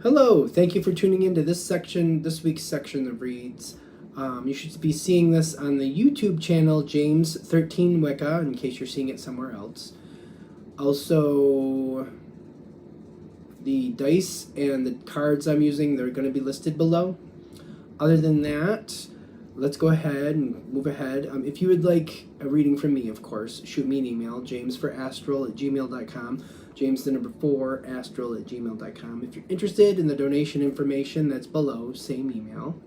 Hello, thank you for tuning into this week's section of reads. You should be seeing this on the YouTube channel James 13 Wicca, in case you're seeing it somewhere else. Also, the dice and the cards I'm using, they're going to be listed below. Other than that, let's go ahead and move ahead. If you would like a reading from me, of course, shoot me an email, jamesforastral@gmail.com. James the number 4, astral@gmail.com. If you're interested in the donation information, that's below, same email.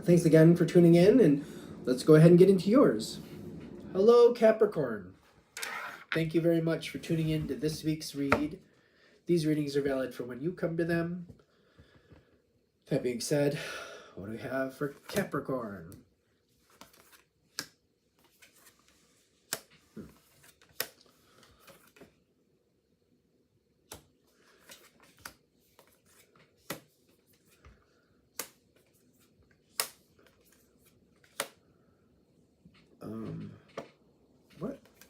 Thanks again for tuning in, and let's go ahead and get into yours. Hello, Capricorn. Thank you very much for tuning in to this week's read. These readings are valid for when you come to them. That being said, what do we have for Capricorn?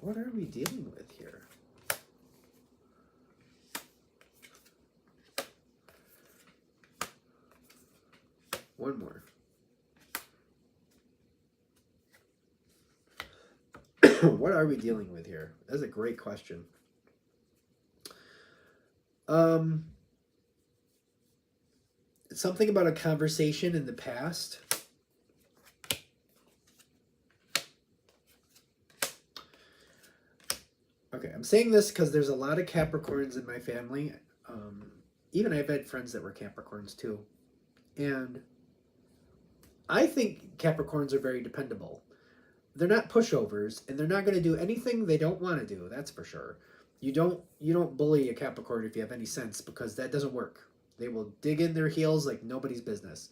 What are we dealing with here? One more. What are we dealing with here? That's a great question. Something about a conversation in the past. Okay, I'm saying this because there's a lot of Capricorns in my family. Even I've had friends that were Capricorns too. And I think Capricorns are very dependable. They're not pushovers, and they're not going to do anything they don't want to do, that's for sure. You don't bully a Capricorn if you have any sense, because that doesn't work. They will dig in their heels like nobody's business.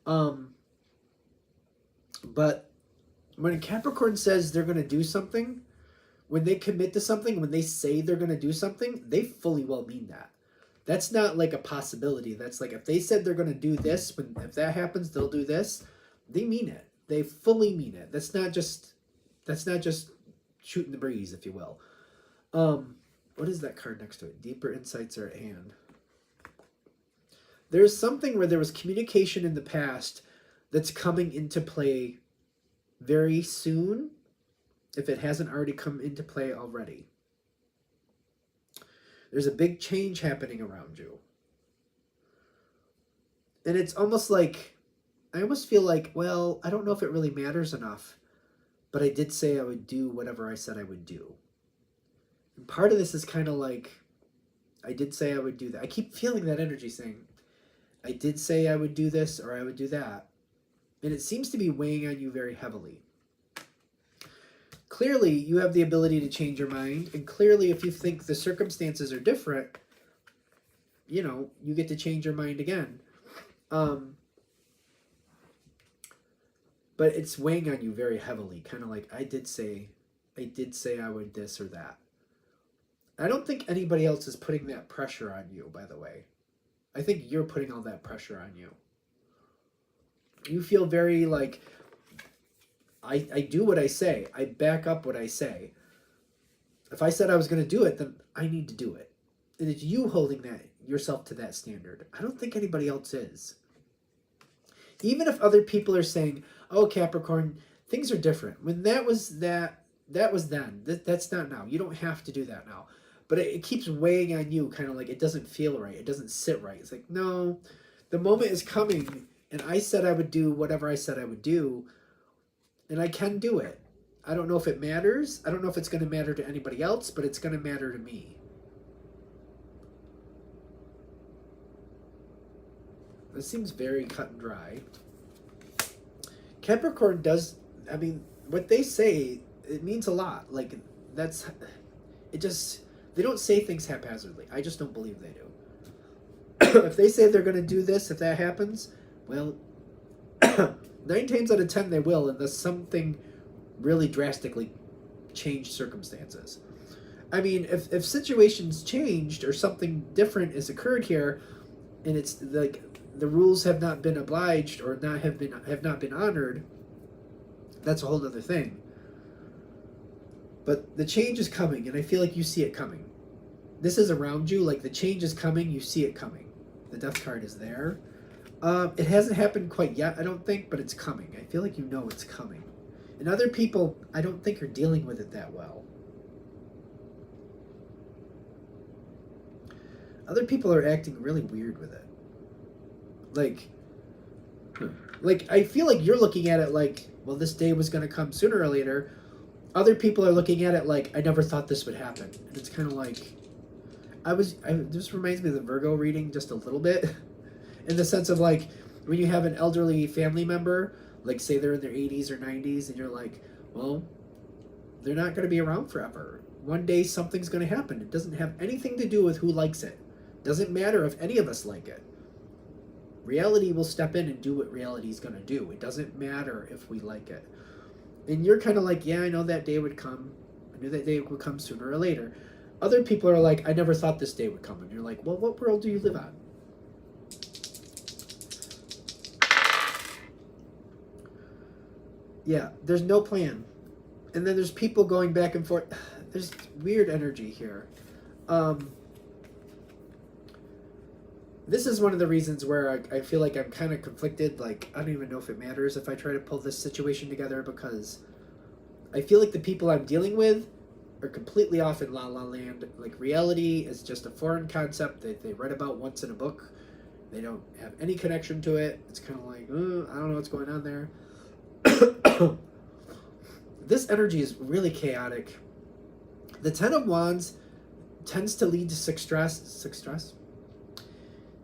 But when a Capricorn says they're going to do something, when they commit to something, when they say they're going to do something, they fully well mean that. That's not like a possibility. That's like, if they said they're going to do this, if that happens, they'll do this. They mean it. They fully mean it. That's not just shooting the breeze, if you will. What is that card next to it? Deeper insights are at hand. There's something where there was communication in the past that's coming into play very soon, if it hasn't already come into play already. There's a big change happening around you. And it's almost like, I almost feel like, well, I don't know if it really matters enough, but I did say I would do whatever I said I would do. And part of this is kind of like, I did say I would do that. I keep feeling that energy saying, I did say I would do this or I would do that. And it seems to be weighing on you very heavily. Clearly, you have the ability to change your mind. And clearly, if you think the circumstances are different, you get to change your mind again. But it's weighing on you very heavily. Kind of like, I did say I would this or that. I don't think anybody else is putting that pressure on you, by the way. I think you're putting all that pressure on you. You feel very like, I do what I say. I back up what I say. If I said I was going to do it, then I need to do it. And it's you holding yourself to that standard. I don't think anybody else is. Even if other people are saying, oh, Capricorn, things are different. When that was then. That's not now. You don't have to do that now. But it keeps weighing on you, kind of like it doesn't feel right. It doesn't sit right. It's like, no, the moment is coming, and I said I would do whatever I said I would do, and I can do it. I don't know if it matters. I don't know if it's going to matter to anybody else, but it's going to matter to me. This seems very cut and dry. Capricorn does, what they say, it means a lot. Like, they don't say things haphazardly. I just don't believe they do. If they say they're going to do this, if that happens, well, 9 times out of 10 they will, unless something really drastically changed circumstances. If situations changed or something different has occurred here, and it's like the rules have not been obliged or have not been honored, that's a whole other thing. But the change is coming, and I feel like you see it coming. This is around you, like the change is coming, you see it coming. The Death card is there. It hasn't happened quite yet, I don't think, but it's coming. I feel like you know it's coming. And other people, I don't think are dealing with it that well. Other people are acting really weird with it. Like I feel like you're looking at it like, well, this day was going to come sooner or later. Other people are looking at it like, I never thought this would happen. And it's kind of like, this reminds me of the Virgo reading just a little bit. In the sense of like, when you have an elderly family member, like say they're in their 80s or 90s, and you're like, well, they're not going to be around forever. One day something's going to happen. It doesn't have anything to do with who likes it. Doesn't matter if any of us like it. Reality will step in and do what reality is going to do. It doesn't matter if we like it. And you're kind of like, yeah, I know that day would come. I knew that day would come sooner or later. Other people are like, I never thought this day would come. And you're like, well, what world do you live on? Yeah, there's no plan. And then there's people going back and forth. There's weird energy here. This is one of the reasons where I feel like I'm kind of conflicted. Like, I don't even know if it matters if I try to pull this situation together, because I feel like the people I'm dealing with are completely off in La La Land. Like, reality is just a foreign concept that they read about once in a book. They don't have any connection to it. It's kind of like, I don't know what's going on there. This energy is really chaotic. The Ten of Wands tends to lead to success.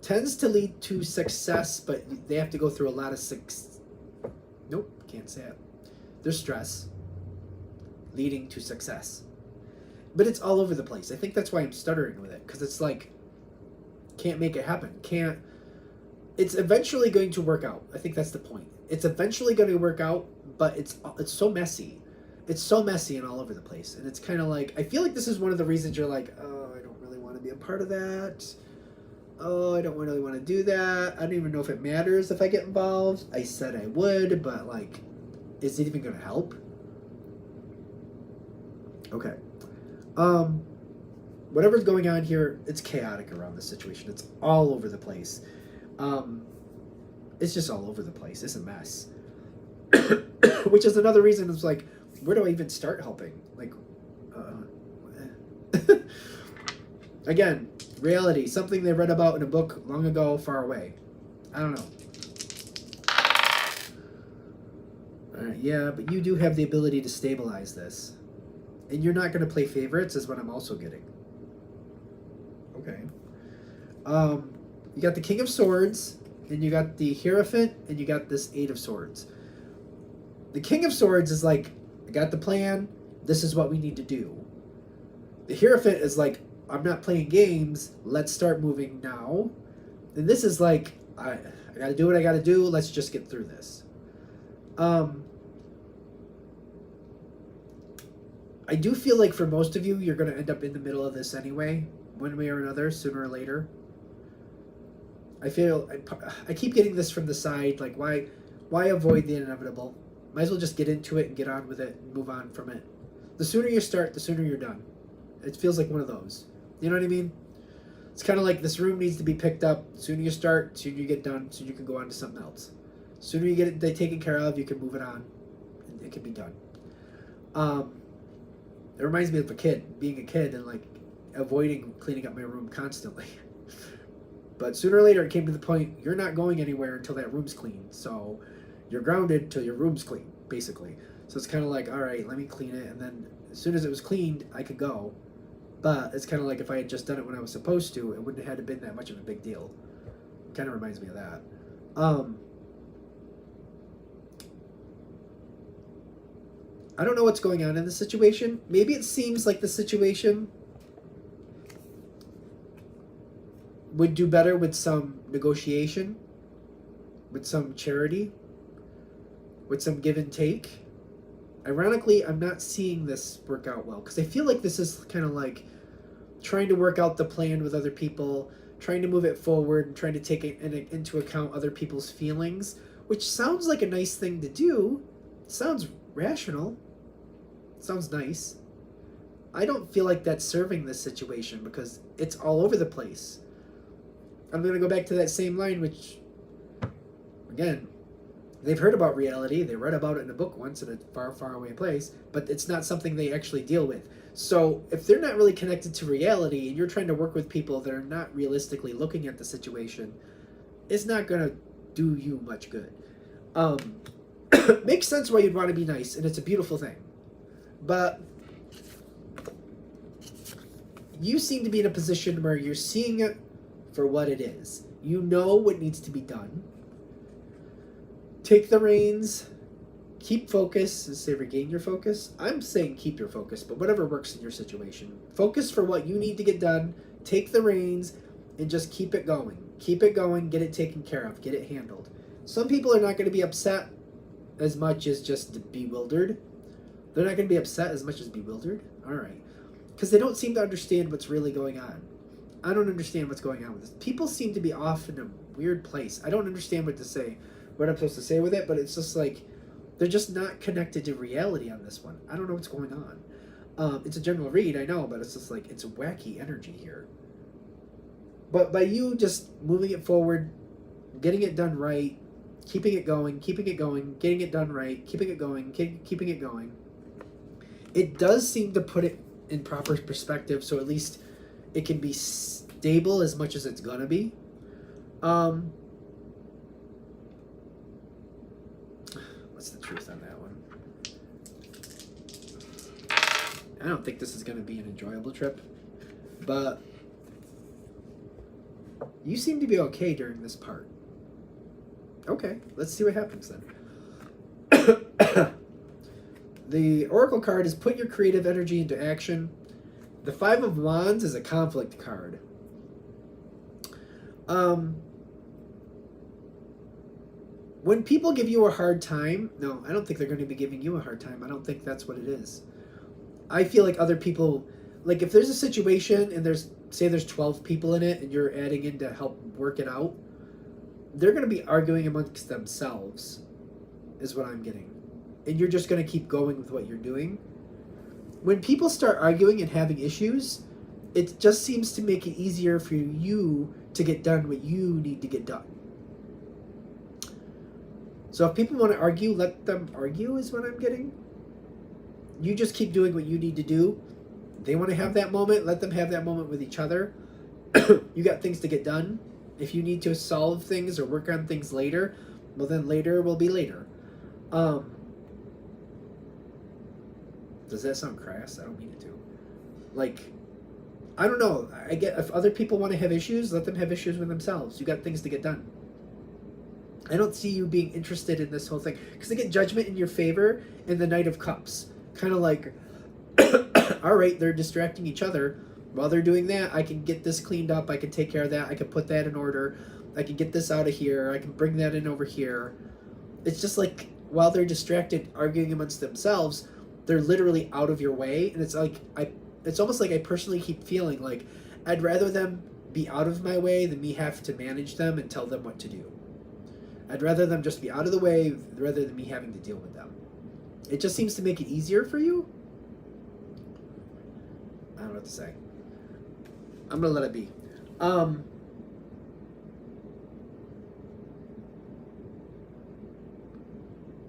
Tends to lead to success, but they have to go through a lot of Nope, can't say it. There's stress leading to success. But it's all over the place. I think that's why I'm stuttering with it, because it's like, can't make it happen. It's eventually going to work out. I think that's the point. It's eventually going to work out, but it's so messy. It's so messy and all over the place. And it's kind of like, I feel like this is one of the reasons you're like, oh, I don't really want to be a part of that. Oh, I don't really want to do that. I don't even know if it matters if I get involved. I said I would, but like, is it even going to help? Okay. Whatever's going on here, it's chaotic around this situation. It's all over the place. It's just all over the place. It's a mess. Which is another reason it's like, where do I even start helping? Like, again, reality, something they read about in a book long ago, far away. I don't know. Yeah, but you do have the ability to stabilize this. And you're not going to play favorites, is what I'm also getting. Okay. You got the King of Swords, and you got the Hierophant, and you got this Eight of Swords. The King of Swords is like, I got the plan, this is what we need to do. The Hierophant is like, I'm not playing games, let's start moving now. And this is like, I gotta do what I gotta do, let's just get through this. I do feel like for most of you, you're gonna end up in the middle of this anyway, one way or another, sooner or later. I feel, I keep getting this from the side, like why avoid the inevitable? Might as well just get into it and get on with it and move on from it. The sooner you start, the sooner you're done. It feels like one of those. You know what I mean? It's kind of like this room needs to be picked up. The sooner you start, the sooner you get done, the sooner you can go on to something else. The sooner you get it taken care of, you can move it on. And it can be done. It reminds me of being a kid and like avoiding cleaning up my room constantly. But sooner or later, it came to the point, you're not going anywhere until that room's clean. So you're grounded till your room's clean, basically. So it's kind of like, all right, let me clean it. And then as soon as it was cleaned, I could go. But it's kind of like if I had just done it when I was supposed to, it wouldn't have had been that much of a big deal. It kind of reminds me of that. I don't know what's going on in the situation. Maybe it seems like the situation would do better with some negotiation, with some charity, with some give and take. Ironically, I'm not seeing this work out well, because I feel like this is kind of like trying to work out the plan with other people, trying to move it forward, and trying to take into account other people's feelings, which sounds like a nice thing to do. Sounds rational. Sounds nice. I don't feel like that's serving this situation, because it's all over the place. I'm going to go back to that same line, which, again, they've heard about reality. They read about it in a book once in a far, far away place, but it's not something they actually deal with. So if they're not really connected to reality and you're trying to work with people that are not realistically looking at the situation, it's not going to do you much good. Makes sense why you'd want to be nice, and it's a beautiful thing. But you seem to be in a position where you're seeing it for what it is. You know what needs to be done. Take the reins. Keep focus. Say regain your focus. I'm saying keep your focus, but whatever works in your situation. Focus for what you need to get done. Take the reins and just keep it going. Keep it going. Get it taken care of. Get it handled. Some people are not going to be upset as much as just bewildered. They're not going to be upset as much as bewildered. All right. Because they don't seem to understand what's really going on. I don't understand what's going on with this. People seem to be off in a weird place. I don't understand what to say, what I'm supposed to say with it, but it's just like they're just not connected to reality on this one. I don't know what's going on. It's a general read, I know, but it's just like it's a wacky energy here. But by you just moving it forward, getting it done right, keeping it going, getting it done right, keeping it going, keeping it going, it does seem to put it in proper perspective, so at least it can be stable as much as it's gonna be. What's the truth on that one? I don't think this is gonna be an enjoyable trip, but you seem to be okay during this part. Okay, let's see what happens then. The Oracle card is put your creative energy into action. The Five of Wands is a conflict card. When people give you a hard time, no, I don't think they're going to be giving you a hard time. I don't think that's what it is. I feel like other people, like if there's a situation and say there's 12 people in it and you're adding in to help work it out, they're going to be arguing amongst themselves, is what I'm getting. And you're just going to keep going with what you're doing. When people start arguing and having issues, it just seems to make it easier for you to get done what you need to get done. So if people want to argue, let them argue, is what I'm getting. You just keep doing what you need to do. They want to have that moment, let them have that moment with each other. You got things to get done. If you need to solve things or work on things later, well then later will be later. Does that sound crass? I don't mean it to. Like, I don't know. I get if other people want to have issues, let them have issues with themselves. You got things to get done. I don't see you being interested in this whole thing. Because I get judgment in your favor in the Knight of Cups. Kind of like, all right, they're distracting each other. While they're doing that, I can get this cleaned up. I can take care of that. I can put that in order. I can get this out of here. I can bring that in over here. It's just like, while they're distracted arguing amongst themselves, they're literally out of your way. And it's like, it's almost like I personally keep feeling like I'd rather them be out of my way than me have to manage them and tell them what to do. I'd rather them just be out of the way rather than me having to deal with them. It just seems to make it easier for you. I don't know what to say. I'm going to let it be.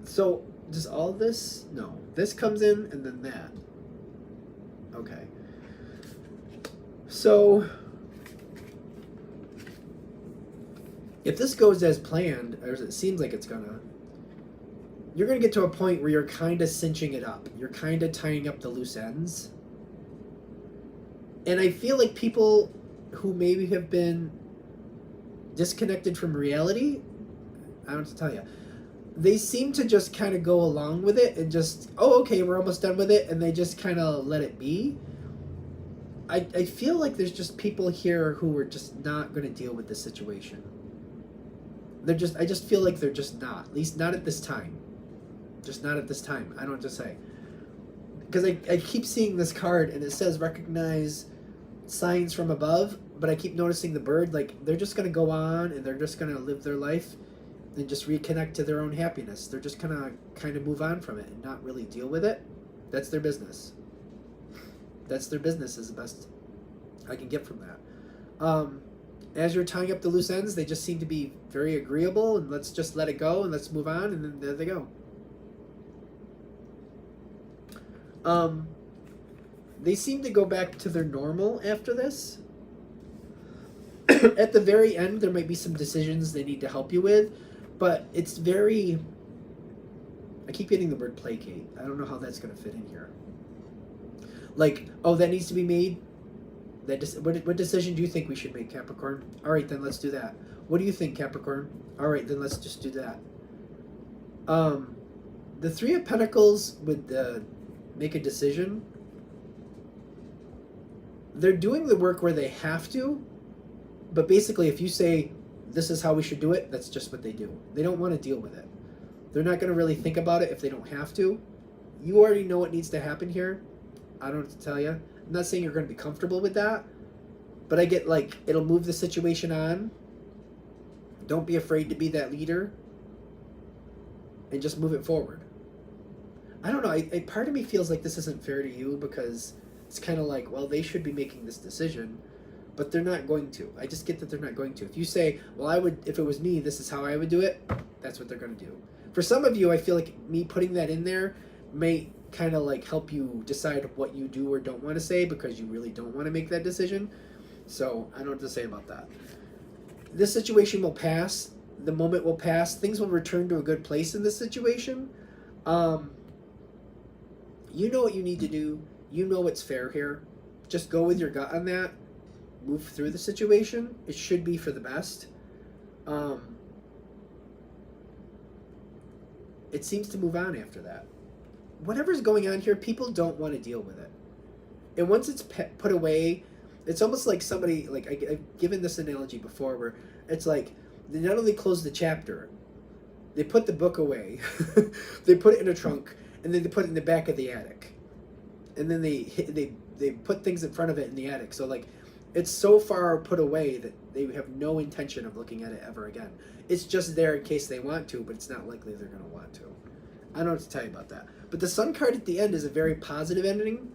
So, does all this? No. This comes in and then that. Okay. So, if this goes as planned, or as it seems like it's gonna, you're gonna get to a point where you're kind of cinching it up. You're kind of tying up the loose ends. And I feel like people who maybe have been disconnected from reality, I don't know what to tell you, they seem to just kind of go along with it and just, oh, okay, we're almost done with it, and they just kind of let it be. I feel like there's just people here who are just not going to deal with this situation. I just feel like they're just not, at least not at this time. Just not at this time. I don't know what to say. Because I keep seeing this card, and it says recognize signs from above, but I keep noticing the bird, like, they're just going to go on, and they're just going to live their life and just reconnect to their own happiness. They're just going to kind of move on from it and not really deal with it. That's their business. That's their business is the best I can get from that. as you're tying up the loose ends, they just seem to be very agreeable, and let's just let it go and let's move on, and then there they go. They seem to go back to their normal after this. At the very end, there might be some decisions they need to help you with, but it's very... I keep getting the word placate. I don't know how that's going to fit in here. Like, oh, that needs to be made? What decision do you think we should make, Capricorn? All right, then let's do that. What do you think, Capricorn? All right, then let's just do that. The Three of Pentacles would make a decision. They're doing the work where they have to, but basically if you say, this is how we should do it, that's just what they do. They don't want to deal with it. They're not going to really think about it if they don't have to. You already know what needs to happen here. I don't have to tell you. I'm not saying you're going to be comfortable with that, but I get like, it'll move the situation on. Don't be afraid to be that leader and just move it forward. I don't know. Part of me feels like this isn't fair to you because it's kind of like, well, they should be making this decision, but they're not going to. I just get that they're not going to. If you say, well, I would, if it was me, this is how I would do it, that's what they're going to do. For some of you, I feel like me putting that in there may kind of like help you decide what you do or don't want to say because you really don't want to make that decision. So I don't know what to say about that. This situation will pass. The moment will pass. Things will return to a good place in this situation. You know what you need to do. You know what's fair here. Just go with your gut on that. Move through the situation. It should be for the best. It seems to move on after that. Whatever's going on here, people don't want to deal with it. And once it's put away, it's almost like somebody, like I've given this analogy before where it's like they not only close the chapter, they put the book away, they put it in a trunk, and then they put it in the back of the attic. And then they put things in front of it in the attic. So like it's so far put away that they have no intention of looking at it ever again. It's just there in case they want to, but it's not likely they're going to want to. I don't know what to tell you about that. But the Sun card at the end is a very positive ending.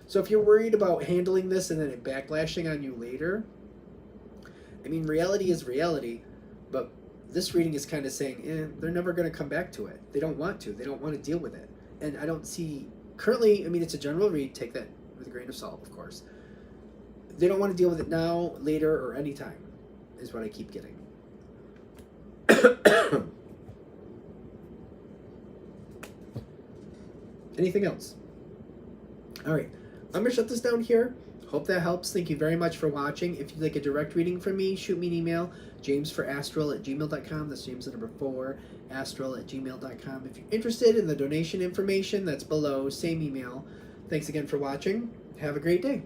So if you're worried about handling this and then it backlashing on you later, I mean, reality is reality, but this reading is kind of saying, they're never going to come back to it. They don't want to. They don't want to deal with it. And I don't see, currently, I mean, it's a general read. Take that with a grain of salt, of course. They don't want to deal with it now, later, or anytime, is what I keep getting. Anything else? All right. I'm going to shut this down here. Hope that helps. Thank you very much for watching. If you'd like a direct reading from me, shoot me an email, jamesforastral@gmail.com. That's James the number 4, astral@gmail.com. If you're interested in the donation information, that's below. Same email. Thanks again for watching. Have a great day.